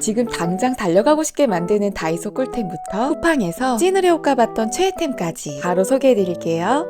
지금 당장 달려가고 싶게 만드는 다이소 꿀템부터 쿠팡에서 찐으로 효과 봤던 최애템까지 바로 소개해드릴게요.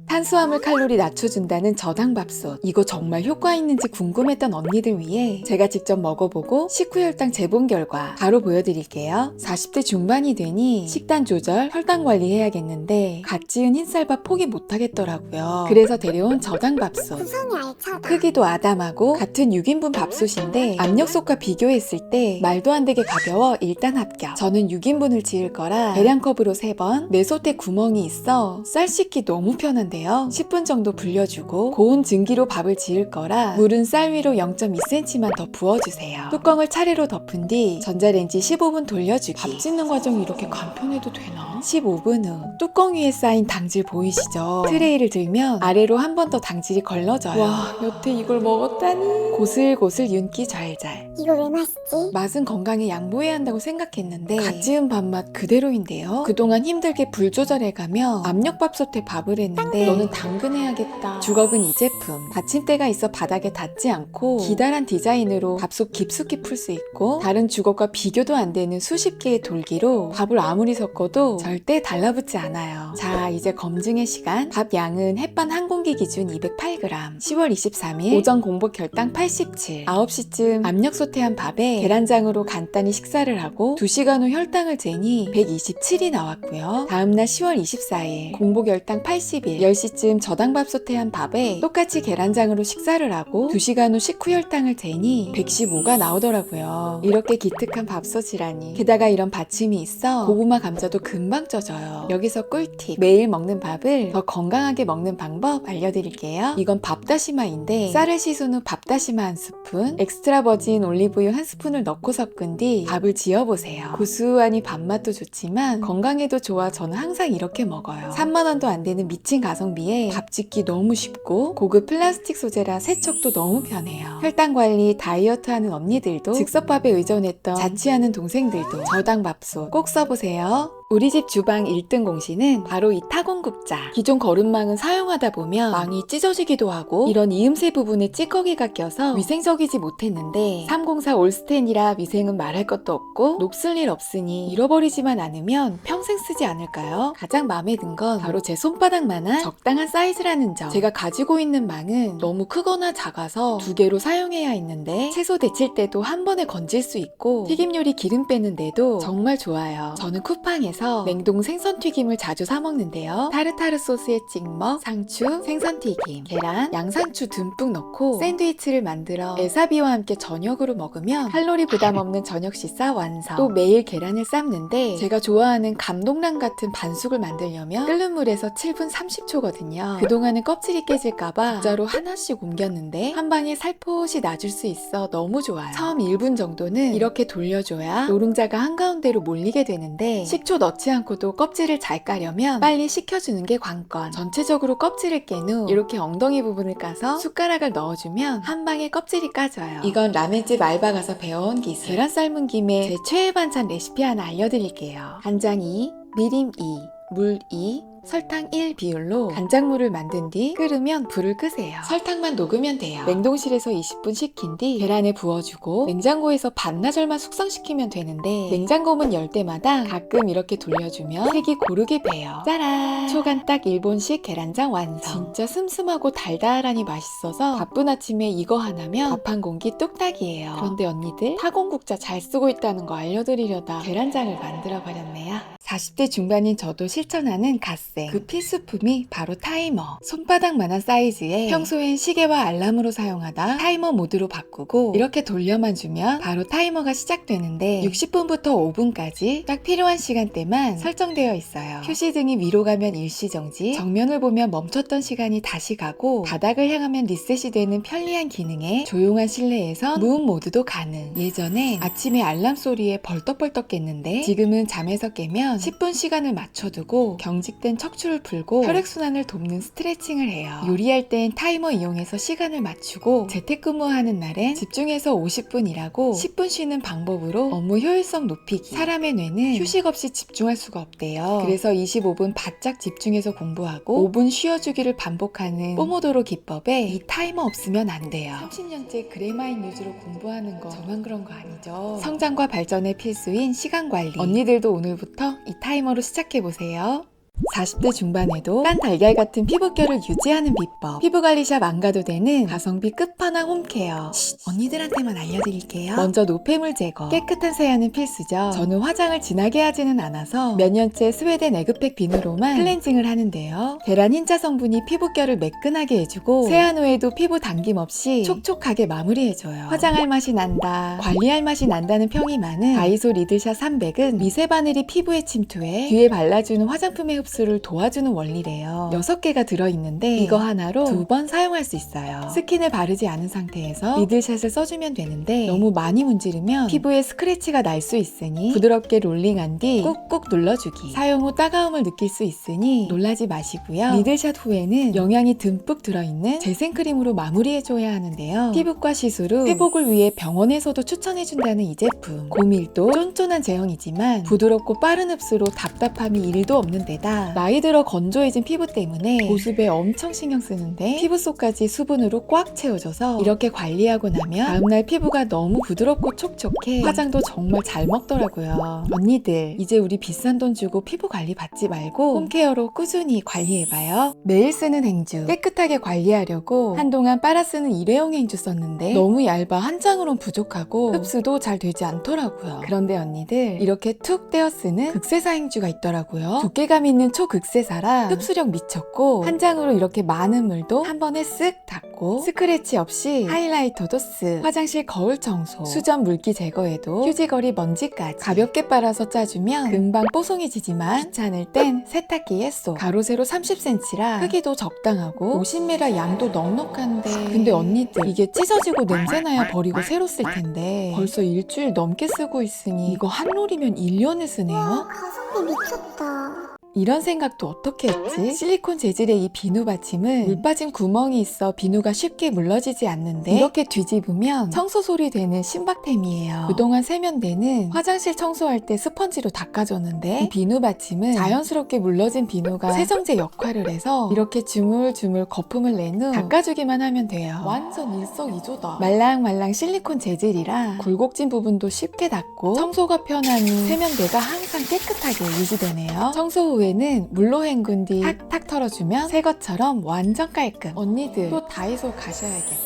탄수화물 칼로리 낮춰준다는 저당밥솥. 이거 정말 효과 있는지 궁금했던 언니들 위해 제가 직접 먹어보고 식후 혈당 재본 결과 바로 보여드릴게요. 40대 중반이 되니 식단 조절, 혈당 관리해야겠는데 갓 지은 흰쌀밥 포기 못하겠더라고요. 그래서 데려온 저당밥솥. 구성이 알차다. 크기도 아담하고 같은 6인분 밥솥인데 압력솥과 비교했을 때 말도 안 되게 가벼워 일단 합격. 저는 6인분을 지을 거라 계량컵으로 3번, 내 솥에 구멍이 있어 쌀 씻기 너무 편한데요. 10분 정도 불려주고 고운 증기로 밥을 지을 거라 물은 쌀 위로 0.2cm만 더 부어주세요. 뚜껑을 차례로 덮은 뒤 전자레인지 15분 돌려주기. 밥 짓는 과정이 이렇게 간편해도 되나? 15분 후 뚜껑 위에 쌓인 당질 보이시죠? 트레이를 들면 아래로 한 번 더 당질이 걸러져요. 와, 여태 이걸 먹었다니. 고슬고슬 윤기 잘잘. 이거 왜 맛있지? 맛은 건강에 양보해야 한다고 생각했는데 갓 지은 밥맛 그대로인데요. 그동안 힘들게 불 조절해가며 압력밥솥에 밥을 했는데 너는 당근해야겠다. 주걱은 이 제품. 받침대가 있어 바닥에 닿지 않고 기다란 디자인으로 밥속 깊숙이 풀 수 있고 다른 주걱과 비교도 안 되는 수십 개의 돌기로 밥을 아무리 섞어도 절대 달라붙지 않아요. 자, 이제 검증의 시간. 밥 양은 햇반 한 공기 기준 208g. 10월 23일 오전 공복 혈당 87. 9시쯤 압력 소태한 밥에 계란장으로 간단히 식사를 하고 2시간 후 혈당을 재니 127이 나왔고요. 다음날 10월 24일 공복 혈당 81. 10시쯤 저당밥 소태한 밥에 똑같이 계란장으로 식사를 하고 2시간 후 식후 혈당을 재니 115가 나오더라고요. 이렇게 기특한 밥솥이라니. 게다가 이런 받침이 있어 고구마 감자도 금방 쪄져요. 여기서 꿀팁. 매일 먹는 밥을 더 건강하게 먹는 방법 알려드릴게요. 이건 밥다시마인데 쌀을 씻은 후 밥다시마 한 스푼, 엑스트라 버진 올리브유 한 스푼을 넣고 섞은 뒤 밥을 지어보세요. 고소하니 밥맛도 좋지만 건강에도 좋아. 저는 항상 이렇게 먹어요. 3만원도 안 되는 미친 가성비에 밥 짓기 너무 쉽고 고급 플라스틱 소재라 세척도 너무 편해요. 혈당 관리, 다이어트 하는 언니들도 즉석밥에 의존했던 자취하는 동생들도 저당밥솥 꼭 써보세요. 우리 집 주방 1등 공신은 바로 이 타공국자. 기존 거름망은 사용하다 보면 망이 찢어지기도 하고 이런 이음새 부분에 찌꺼기가 껴서 위생적이지 못했는데 304 올스텐이라 위생은 말할 것도 없고 녹슬 일 없으니 잃어버리지만 않으면 평생 쓰지 않을까요? 가장 마음에 든 건 바로 제 손바닥만한 적당한 사이즈라는 점. 제가 가지고 있는 망은 너무 크거나 작아서 2개로 사용해야 했는데 채소 데칠 때도 한 번에 건질 수 있고 튀김 요리 기름 빼는데도 정말 좋아요. 저는 쿠팡에서 냉동 생선 튀김을 자주 사 먹는데요. 타르타르 소스에 찍먹, 상추, 생선 튀김, 계란, 양상추 듬뿍 넣고 샌드위치를 만들어 에사비와 함께 저녁으로 먹으면 칼로리 부담 없는 저녁 식사 완성. 또 매일 계란을 삶는데 제가 좋아하는 감동란 같은 반숙을 만들려면 끓는 물에서 7분 30초거든요. 그동안은 껍질이 깨질까봐 국자로 하나씩 옮겼는데 한 방에 살포시 놔줄 수 있어 너무 좋아요. 처음 1분 정도는 이렇게 돌려줘야 노른자가 한가운데로 몰리게 되는데 식초 넣지 않고도 껍질을 잘 까려면 빨리 식혀주는 게 관건. 전체적으로 껍질을 깬 후 이렇게 엉덩이 부분을 까서 숟가락을 넣어주면 한 방에 껍질이 까져요. 이건 라멘집 알바 가서 배워온 기술. 계란 삶은 김에 제 최애 반찬 레시피 하나 알려드릴게요. 간장 2, 미림 2, 물 2, 설탕 1 비율로 간장물을 만든 뒤 끓으면 불을 끄세요. 설탕만 녹으면 돼요. 냉동실에서 20분 식힌 뒤 계란에 부어주고 냉장고에서 반나절만 숙성시키면 되는데 냉장고문 열 때마다 가끔 이렇게 돌려주면 색이 고르게 배요. 짜란! 초간 딱 일본식 계란장 완성. 진짜 슴슴하고 달달하니 맛있어서 바쁜 아침에 이거 하나면 밥 한 공기 뚝딱이에요. 그런데 언니들 타공국자 잘 쓰고 있다는 거 알려드리려다 계란장을 만들어버렸네요. 40대 중반인 저도 실천하는 갓생. 그 필수품이 바로 타이머. 손바닥만한 사이즈에 평소엔 시계와 알람으로 사용하다 타이머 모드로 바꾸고 이렇게 돌려만 주면 바로 타이머가 시작되는데 60분부터 5분까지 딱 필요한 시간대만 설정되어 있어요. 표시등이 위로 가면 일시정지, 정면을 보면 멈췄던 시간이 다시 가고 바닥을 향하면 리셋이 되는 편리한 기능에 조용한 실내에서 무음 모드도 가능. 예전에 아침에 알람 소리에 벌떡벌떡 깼는데 지금은 잠에서 깨면 하면 10분 시간을 맞춰두고 경직된 척추를 풀고 혈액순환을 돕는 스트레칭을 해요. 요리할 땐 타이머 이용해서 시간을 맞추고 재택근무하는 날엔 집중해서 50분 일하고 10분 쉬는 방법으로 업무 효율성 높이기. 사람의 뇌는 휴식 없이 집중할 수가 없대요. 그래서 25분 바짝 집중해서 공부하고 5분 쉬어주기를 반복하는 포모도로 기법에 이 타이머 없으면 안 돼요. 30년째 그래마인 유주로 공부하는 거 저만 그런 거 아니죠? 성장과 발전에 필수인 시간 관리. 언니들도 오늘부터 이 타이머로 시작해보세요. 40대 중반에도 깐 달걀 같은 피부결을 유지하는 비법. 피부관리샵 안 가도 되는 가성비 끝판왕 홈케어. 언니들한테만 알려드릴게요. 먼저 노폐물 제거. 깨끗한 세안은 필수죠. 저는 화장을 진하게 하지는 않아서 몇 년째 스웨덴 에그팩 비누로만 클렌징을 하는데요. 계란 흰자 성분이 피부결을 매끈하게 해주고 세안 후에도 피부 당김 없이 촉촉하게 마무리해줘요. 화장할 맛이 난다, 관리할 맛이 난다는 평이 많은 다이소 리들샷 300은 미세 바늘이 피부에 침투해 귀에 발라주는 화장품의 흡수를 도와주는 원리래요. 6개가 들어있는데 이거 하나로 2번 사용할 수 있어요. 스킨을 바르지 않은 상태에서 리들샷을 써주면 되는데 너무 많이 문지르면 피부에 스크래치가 날 수 있으니 부드럽게 롤링한 뒤 꾹꾹 눌러주기. 사용 후 따가움을 느낄 수 있으니 놀라지 마시고요. 리들샷 후에는 영양이 듬뿍 들어있는 재생크림으로 마무리해줘야 하는데요. 피부과 시술 후 회복을 위해 병원에서도 추천해준다는 이 제품. 고밀도 쫀쫀한 제형이지만 부드럽고 빠른 흡수로 답답함이 1도 없는 데다 나이 들어 건조해진 피부 때문에 보습에 엄청 신경 쓰는데 피부 속까지 수분으로 꽉 채워줘서 이렇게 관리하고 나면 다음날 피부가 너무 부드럽고 촉촉해 화장도 정말 잘 먹더라고요. 언니들 이제 우리 비싼 돈 주고 피부 관리 받지 말고 홈케어로 꾸준히 관리해봐요. 매일 쓰는 행주. 깨끗하게 관리하려고 한동안 빨아 쓰는 일회용 행주 썼는데 너무 얇아 한 장으론 부족하고 흡수도 잘 되지 않더라고요. 그런데 언니들 이렇게 툭 떼어 쓰는 극세사 행주가 있더라고요. 두께감 있는 초극세사라 흡수력 미쳤고 한 장으로 이렇게 많은 물도 한 번에 쓱 닦고 스크래치 없이 하이라이터도 쓱, 화장실 거울 청소, 수전 물기 제거에도 휴지거리 먼지까지 가볍게 빨아서 짜주면 금방 뽀송해지지만 귀찮을 땐 세탁기에 쏙. 가로 세로 30cm라 크기도 적당하고 50ml 양도 넉넉한데 근데 언니들 이게 찢어지고 냄새나야 버리고 새로 쓸 텐데 벌써 일주일 넘게 쓰고 있으니 이거 한 롤이면 1년을 쓰네요? 가성비 미쳤다. 이런 생각도 어떻게 했지? 실리콘 재질의 이 비누 받침은 물 빠진 구멍이 있어 비누가 쉽게 물러지지 않는데 이렇게 뒤집으면 청소 소리 되는 신박템이에요. 그동안 세면대는 화장실 청소할 때 스펀지로 닦아줬는데 이 비누 받침은 자연스럽게 물러진 비누가 세정제 역할을 해서 이렇게 주물주물 거품을 낸 후 닦아주기만 하면 돼요. 완전 일석이조다. 말랑말랑 실리콘 재질이라 굴곡진 부분도 쉽게 닦고 청소가 편하니 세면대가 항상 깨끗하게 유지되네요. 청소 후에 는 물로 헹군 뒤 탁탁 털어주면 새 것처럼 완전 깔끔. 언니들 또 다이소 가셔야겠다.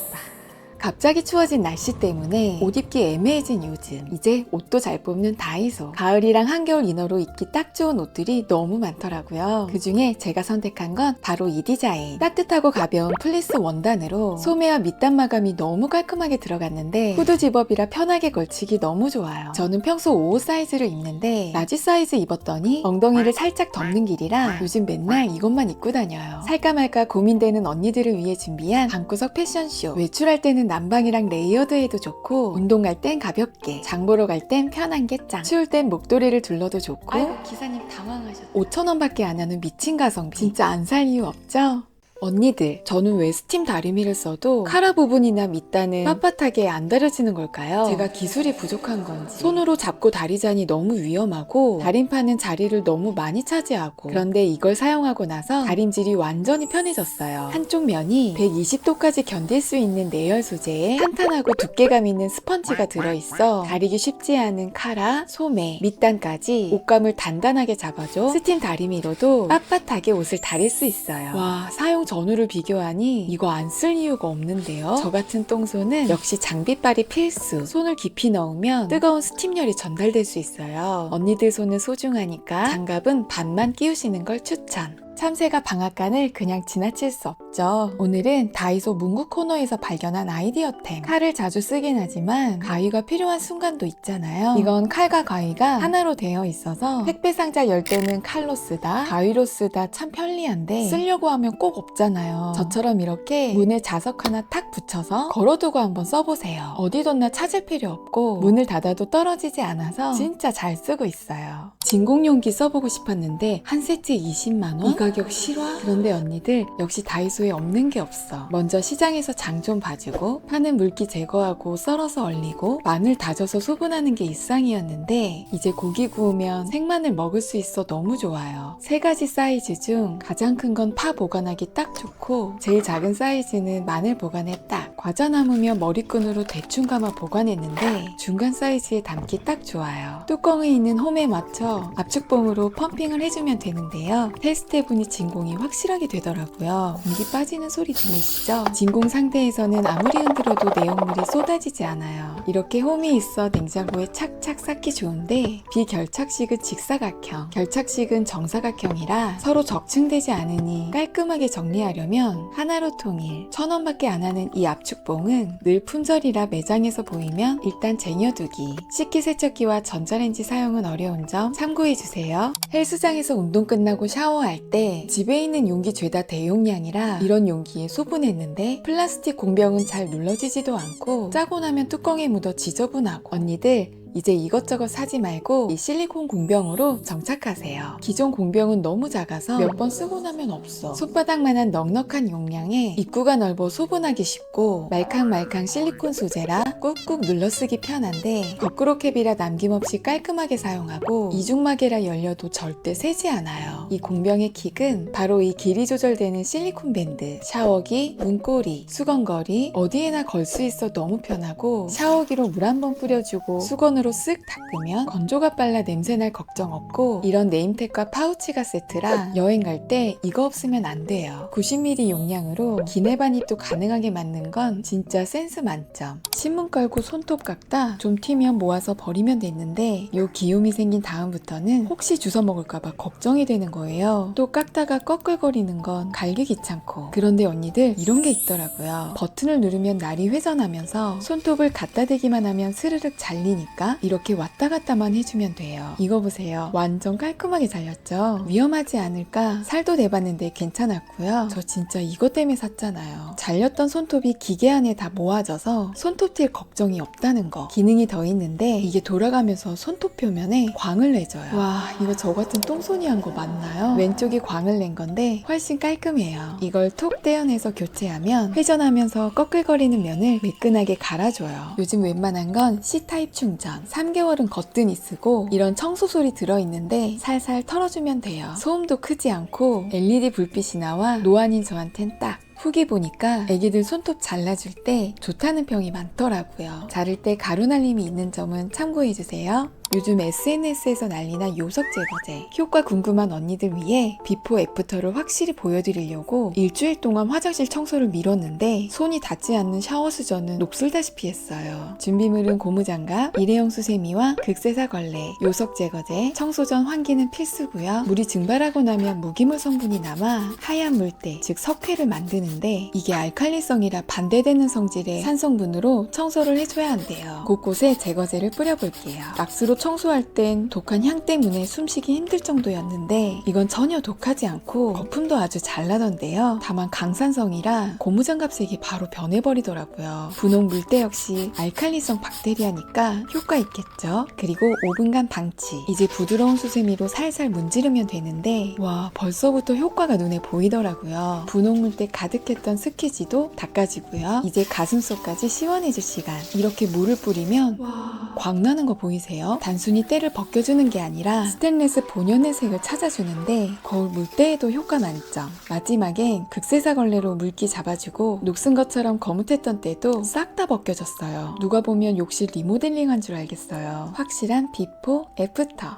갑자기 추워진 날씨 때문에 옷 입기 애매해진 요즘. 이제 옷도 잘 뽑는 다이소. 가을이랑 한겨울 이너로 입기 딱 좋은 옷들이 너무 많더라고요. 그중에 제가 선택한 건 바로 이 디자인. 따뜻하고 가벼운 플리스 원단으로 소매와 밑단 마감이 너무 깔끔하게 들어갔는데 후드 집업이라 편하게 걸치기 너무 좋아요. 저는 평소 55 사이즈를 입는데 라지 사이즈 입었더니 엉덩이를 살짝 덮는 길이라 요즘 맨날 이것만 입고 다녀요. 살까 말까 고민되는 언니들을 위해 준비한 방구석 패션쇼. 외출할 때는 난방이랑 레이어드해도 좋고 운동 갈 땐 가볍게, 장 보러 갈 땐 편한 게 짱. 추울 땐 목도리를 둘러도 좋고. 아이고 기사님 당황하셨다. 5,000원밖에 안 하는 미친 가성비. 진짜 안 살 이유 없죠? 언니들, 저는 왜 스팀 다리미를 써도 카라 부분이나 밑단은 빳빳하게 안 다려지는 걸까요? 제가 기술이 부족한 건지 손으로 잡고 다리자니 너무 위험하고 다림판은 자리를 너무 많이 차지하고 그런데 이걸 사용하고 나서 다림질이 완전히 편해졌어요. 한쪽 면이 120도까지 견딜 수 있는 내열 소재에 탄탄하고 두께감 있는 스펀지가 들어있어 다리기 쉽지 않은 카라, 소매, 밑단까지 옷감을 단단하게 잡아줘 스팀 다리미로도 빳빳하게 옷을 다릴 수 있어요. 와, 사용 전후를 비교하니 이거 안 쓸 이유가 없는데요. 저 같은 똥손은 역시 장비빨이 필수. 손을 깊이 넣으면 뜨거운 스팀열이 전달될 수 있어요. 언니들 손은 소중하니까 장갑은 반만 끼우시는 걸 추천. 참새가 방앗간을 그냥 지나칠 수 없죠. 오늘은 다이소 문구 코너에서 발견한 아이디어템. 칼을 자주 쓰긴 하지만 가위가 필요한 순간도 있잖아요. 이건 칼과 가위가 하나로 되어 있어서 택배 상자 열 때는 칼로 쓰다 가위로 쓰다 참 편리한데 쓰려고 하면 꼭 없잖아요. 저처럼 이렇게 문에 자석 하나 탁 붙여서 걸어두고 한번 써보세요. 어디뒀나 찾을 필요 없고 문을 닫아도 떨어지지 않아서 진짜 잘 쓰고 있어요. 진공 용기 써보고 싶었는데 한 세트에 20만원? 이 가격 실화? 그런데 언니들 역시 다이소에 없는 게 없어. 먼저 시장에서 장 좀 봐주고 파는 물기 제거하고 썰어서 얼리고 마늘 다져서 소분하는 게 일상이었는데 이제 고기 구우면 생마늘 먹을 수 있어 너무 좋아요. 3가지 사이즈 중 가장 큰 건 파 보관하기 딱 좋고 제일 작은 사이즈는 마늘 보관에 딱. 과자 남으면 머리끈으로 대충 감아 보관했는데 중간 사이즈에 담기 딱 좋아요. 뚜껑에 있는 홈에 맞춰 압축봉으로 펌핑을 해주면 되는데요. 테스트해보니 진공이 확실하게 되더라고요. 공기 빠지는 소리 들리시죠? 진공 상태에서는 아무리 흔들어도 내용물이 쏟아지지 않아요. 이렇게 홈이 있어 냉장고에 착착 쌓기 좋은데 비결착식은 직사각형, 결착식은 정사각형이라 서로 적층되지 않으니 깔끔하게 정리하려면 하나로 통일. 1,000원밖에 안 하는 이 압축봉은 늘 품절이라 매장에서 보이면 일단 쟁여두기. 식기세척기와 전자레인지 사용은 어려운 점 참고해주세요. 헬스장에서 운동 끝나고 샤워할 때 집에 있는 용기 죄다 대용량이라 이런 용기에 소분했는데 플라스틱 공병은 잘 눌러지지도 않고 짜고 나면 뚜껑에 묻어 지저분하고. 언니들 이제 이것저것 사지 말고 이 실리콘 공병으로 정착하세요. 기존 공병은 너무 작아서 몇 번 쓰고 나면 없어. 손바닥만한 넉넉한 용량에 입구가 넓어 소분하기 쉽고 말캉말캉 실리콘 소재라 꾹꾹 눌러쓰기 편한데 거꾸로 캡이라 남김없이 깔끔하게 사용하고 이중마개라 열려도 절대 새지 않아요. 이 공병의 킥은 바로 이 길이 조절되는 실리콘 밴드. 샤워기, 문고리, 수건거리 어디에나 걸 수 있어 너무 편하고 샤워기로 물 한 번 뿌려주고 수건으로 쓱 닦으면 건조가 빨라 냄새날 걱정 없고 이런 네임택과 파우치가 세트라 여행 갈 때 이거 없으면 안 돼요. 90ml 용량으로 기내 반입도 가능하게 만든 건 진짜 센스 만점. 신문 깔고 손톱 깎다 좀 튀면 모아서 버리면 됐는데 요 기움이 생긴 다음부터는 혹시 주워 먹을까봐 걱정이 되는 거예요. 또 깎다가 꺼끌거리는 건 갈기 귀찮고. 그런데 언니들 이런 게 있더라고요. 버튼을 누르면 날이 회전하면서 손톱을 갖다 대기만 하면 스르륵 잘리니까 이렇게 왔다 갔다만 해주면 돼요. 이거 보세요. 완전 깔끔하게 잘렸죠? 위험하지 않을까 살도 내봤는데 괜찮았고요. 저 진짜 이것 때문에 샀잖아요. 잘렸던 손톱이 기계 안에 다 모아져서 손톱 튈 걱정이 없다는 거. 기능이 더 있는데 이게 돌아가면서 손톱 표면에 광을 내줘요. 와, 이거 저 같은 똥손이 한 거 맞나요? 왼쪽이 광을 낸 건데 훨씬 깔끔해요. 이걸 톡 떼어내서 교체하면 회전하면서 꺼끌거리는 면을 매끈하게 갈아줘요. 요즘 웬만한 건 C타입 충전, 3개월은 거뜬히 쓰고 이런 청소 소리 들어있는데 살살 털어주면 돼요. 소음도 크지 않고 LED 불빛이 나와 노안인 저한텐 딱. 후기 보니까 애기들 손톱 잘라줄 때 좋다는 평이 많더라고요. 자를 때 가루 날림이 있는 점은 참고해주세요. 요즘 SNS에서 난리난 요석 제거제 효과 궁금한 언니들 위해 비포 애프터를 확실히 보여드리려고 일주일 동안 화장실 청소를 미뤘는데 손이 닿지 않는 샤워 수전은 녹슬다시피 했어요. 준비물은 고무장갑, 일회용 수세미와 극세사 걸레, 요석 제거제, 청소 전 환기는 필수고요. 물이 증발하고 나면 무기물 성분이 남아 하얀 물때 즉 석회를 만드는데 이게 알칼리성이라 반대되는 성질의 산성분으로 청소를 해줘야 한대요. 곳곳에 제거제를 뿌려볼게요. 왁스로 청소할 땐 독한 향 때문에 숨쉬기 힘들 정도였는데 이건 전혀 독하지 않고 거품도 아주 잘 나던데요. 다만 강산성이라 고무장갑 색이 바로 변해버리더라고요. 분홍 물때 역시 알칼리성 박테리아니까 효과 있겠죠. 그리고 5분간 방치. 이제 부드러운 수세미로 살살 문지르면 되는데 와, 벌써부터 효과가 눈에 보이더라고요. 분홍 물때 가득했던 스키지도 닦아지고요. 이제 가슴속까지 시원해질 시간. 이렇게 물을 뿌리면 와, 광나는 거 보이세요? 단순히 때를 벗겨주는 게 아니라 스테인리스 본연의 색을 찾아주는데 거울 물때에도 효과 만점. 마지막엔 극세사 걸레로 물기 잡아주고 녹슨 것처럼 거뭇했던 때도 싹 다 벗겨졌어요. 누가 보면 욕실 리모델링한 줄 알겠어요. 확실한 비포 애프터.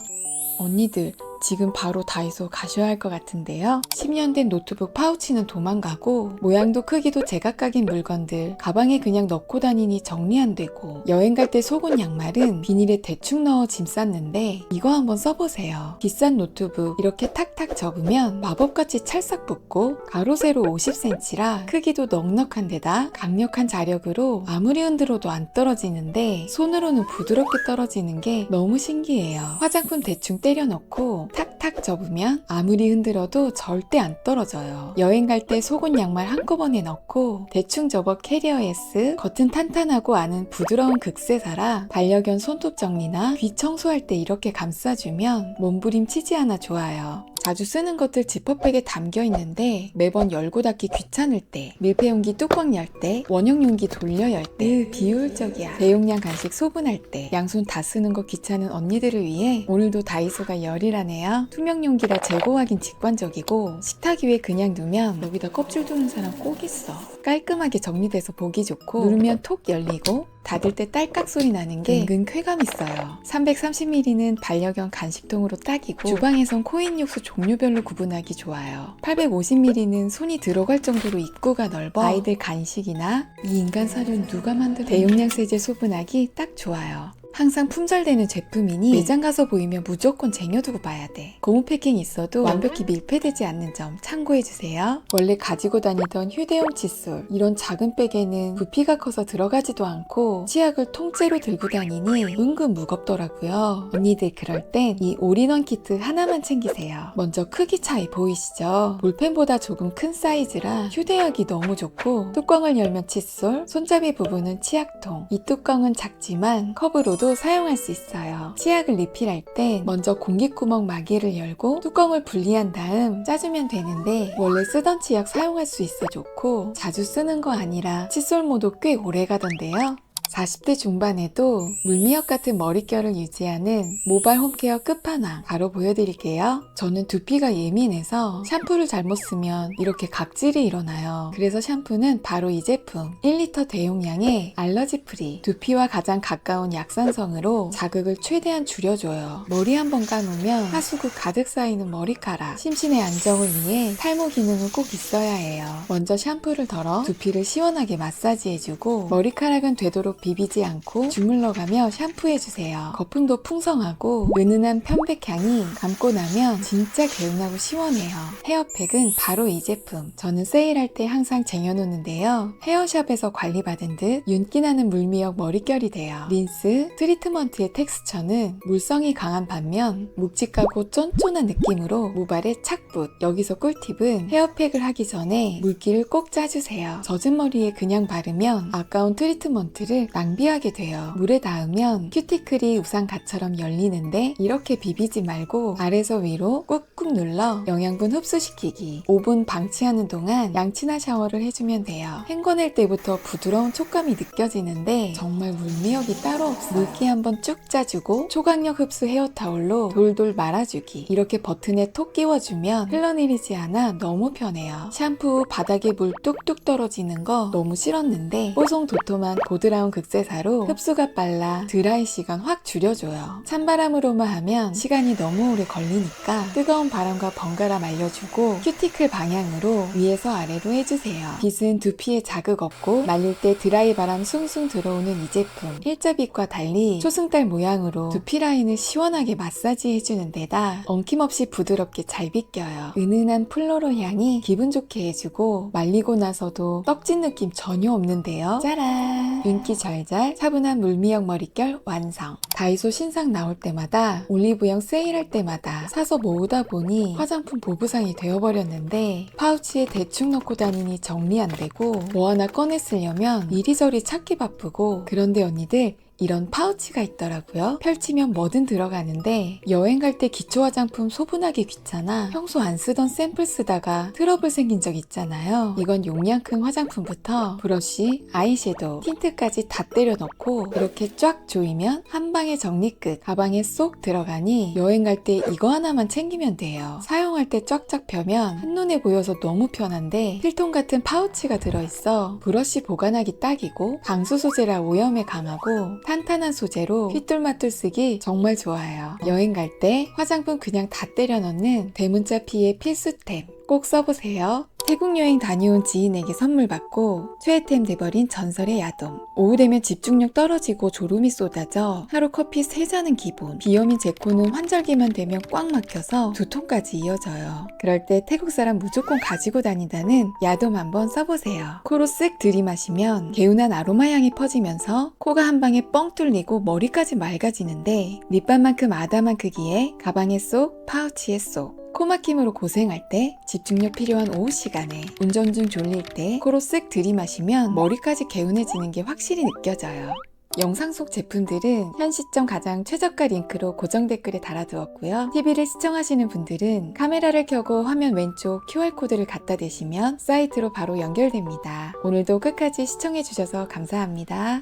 언니들 지금 바로 다이소 가셔야 할 것 같은데요. 10년 된 노트북 파우치는 도망가고 모양도 크기도 제각각인 물건들 가방에 그냥 넣고 다니니 정리 안 되고 여행 갈 때 속은 양말은 비닐에 대충 넣어 짐 쌌는데 이거 한번 써보세요. 비싼 노트북 이렇게 탁탁 접으면 마법같이 찰싹 붙고 가로 세로 50cm라 크기도 넉넉한 데다 강력한 자력으로 아무리 흔들어도 안 떨어지는데 손으로는 부드럽게 떨어지는 게 너무 신기해요. 화장품 대충 때려 넣고 탁탁 접으면 아무리 흔들어도 절대 안 떨어져요. 여행 갈 때 속옷 양말 한꺼번에 넣고 대충 접어 캐리어 S, 겉은 탄탄하고 안은 부드러운 극세사라 반려견 손톱 정리나 귀 청소할 때 이렇게 감싸주면 몸부림치지 않아 좋아요. 자주 쓰는 것들 지퍼백에 담겨 있는데 매번 열고 닫기 귀찮을 때, 밀폐용기 뚜껑 열 때, 원형용기 돌려 열 때, 비효율적이야. 대용량 간식 소분할 때, 양손 다 쓰는 거 귀찮은 언니들을 위해 오늘도 다이소가 열이라네요. 투명 용기라 재고 확인 직관적이고 식탁 위에 그냥 두면 여기다 껍질 두는 사람 꼭 있어. 깔끔하게 정리돼서 보기 좋고 누르면 톡 열리고 닫을 때 딸깍 소리 나는 게 은근 쾌감 있어요. 330ml는 반려견 간식통으로 딱이고 주방에선 코인 육수 종류별로 구분하기 좋아요. 850ml는 손이 들어갈 정도로 입구가 넓어 아이들 간식이나 이 인간 사료는 누가 만든 대용량 세제 소분하기 딱 좋아요. 항상 품절되는 제품이니 매장 가서 보이면 무조건 쟁여두고 봐야 돼. 고무 패킹 있어도 완벽히 밀폐되지 않는 점 참고해주세요. 원래 가지고 다니던 휴대용 칫솔, 이런 작은 백에는 부피가 커서 들어가지도 않고 치약을 통째로 들고 다니니 은근 무겁더라고요. 언니들 그럴 땐 이 올인원 키트 하나만 챙기세요. 먼저 크기 차이 보이시죠? 볼펜보다 조금 큰 사이즈라 휴대하기 너무 좋고 뚜껑을 열면 칫솔, 손잡이 부분은 치약통. 이 뚜껑은 작지만 컵으로 사용할 수 있어요. 치약을 리필할 땐 먼저 공기구멍 마개를 열고 뚜껑을 분리한 다음 짜주면 되는데 원래 쓰던 치약 사용할 수 있어 좋고 자주 쓰는 거 아니라 칫솔모도 꽤 오래 가던데요. 40대 중반에도 물미역 같은 머릿결을 유지하는 모발 홈케어 끝판왕 바로 보여드릴게요. 저는 두피가 예민해서 샴푸를 잘못 쓰면 이렇게 각질이 일어나요. 그래서 샴푸는 바로 이 제품 1리터 대용량의 알러지 프리, 두피와 가장 가까운 약산성으로 자극을 최대한 줄여줘요. 머리 한번 감으면 하수구 가득 쌓이는 머리카락, 심신의 안정을 위해 탈모 기능은 꼭 있어야 해요. 먼저 샴푸를 덜어 두피를 시원하게 마사지해주고 머리카락은 되도록 비비지 않고 주물러가며 샴푸해주세요. 거품도 풍성하고 은은한 편백향이 감고 나면 진짜 개운하고 시원해요. 헤어팩은 바로 이 제품. 저는 세일할 때 항상 쟁여놓는데요. 헤어샵에서 관리받은 듯 윤기나는 물미역 머릿결이 돼요. 린스, 트리트먼트의 텍스처는 물성이 강한 반면 묵직하고 쫀쫀한 느낌으로 모발에 착붙. 여기서 꿀팁은 헤어팩을 하기 전에 물기를 꼭 짜주세요. 젖은 머리에 그냥 바르면 아까운 트리트먼트를 낭비하게 돼요. 물에 닿으면 큐티클이 우산갓처럼 열리는데 이렇게 비비지 말고 아래서 위로 꾹꾹 눌러 영양분 흡수시키기. 5분 방치하는 동안 양치나 샤워를 해주면 돼요. 헹궈낼 때부터 부드러운 촉감이 느껴지는데 정말 물미역이 따로 없어요. 물기 한번 쭉 짜주고 초강력 흡수 헤어타올로 돌돌 말아주기. 이렇게 버튼에 톡 끼워주면 흘러내리지 않아 너무 편해요. 샴푸 후 바닥에 물 뚝뚝 떨어지는 거 너무 싫었는데 뽀송도톰한 보드라운 극세사로 흡수가 빨라 드라이 시간 확 줄여줘요. 찬바람으로만 하면 시간이 너무 오래 걸리니까 뜨거운 바람과 번갈아 말려주고 큐티클 방향으로 위에서 아래로 해주세요. 빗은 두피에 자극 없고 말릴 때 드라이 바람 숭숭 들어오는 이 제품. 일자빗과 달리 초승달 모양으로 두피 라인을 시원하게 마사지 해주는 데다 엉킴없이 부드럽게 잘 빗겨요. 은은한 플로럴 향이 기분 좋게 해주고 말리고 나서도 떡진 느낌 전혀 없는데요. 짜란! 윤기 절절 차분한 물미역 머릿결 완성. 다이소 신상 나올 때마다 올리브영 세일할 때마다 사서 모으다 보니 화장품 보부상이 되어버렸는데 파우치에 대충 넣고 다니니 정리 안 되고 뭐 하나 꺼내 쓰려면 이리저리 찾기 바쁘고 그런데 언니들 이런 파우치가 있더라고요. 펼치면 뭐든 들어가는데 여행 갈 때 기초 화장품 소분하기 귀찮아 평소 안 쓰던 샘플 쓰다가 트러블 생긴 적 있잖아요. 이건 용량 큰 화장품부터 브러쉬, 아이섀도우, 틴트까지 다 때려 넣고 이렇게 쫙 조이면 한 방에 정리 끝. 가방에 쏙 들어가니 여행 갈 때 이거 하나만 챙기면 돼요. 사용할 때 쫙쫙 펴면 한눈에 보여서 너무 편한데 필통 같은 파우치가 들어있어 브러쉬 보관하기 딱이고 방수 소재라 오염에 강하고 탄탄한 소재로 휘뚤마뚤 쓰기 정말 좋아요. 여행 갈 때 화장품 그냥 다 때려 넣는 대문자 피의 필수템 꼭 써보세요. 태국 여행 다녀온 지인에게 선물 받고 최애템 돼버린 전설의 야돔. 오후 되면 집중력 떨어지고 졸음이 쏟아져 하루 커피 3잔은 기본. 비염인 제 코는 환절기만 되면 꽉 막혀서 두통까지 이어져요. 그럴 때 태국 사람 무조건 가지고 다닌다는 야돔 한번 써보세요. 코로 쓱 들이마시면 개운한 아로마 향이 퍼지면서 코가 한 방에 뻥 뚫리고 머리까지 맑아지는데 립밤만큼 아담한 크기에 가방에 쏙, 파우치에 쏙. 코막힘으로 고생할 때, 집중력 필요한 오후 시간에, 운전 중 졸릴 때 코로 쓱 들이마시면 머리까지 개운해지는 게 확실히 느껴져요. 영상 속 제품들은 현 시점 가장 최저가 링크로 고정 댓글에 달아두었고요. TV를 시청하시는 분들은 카메라를 켜고 화면 왼쪽 QR코드를 갖다 대시면 사이트로 바로 연결됩니다. 오늘도 끝까지 시청해주셔서 감사합니다.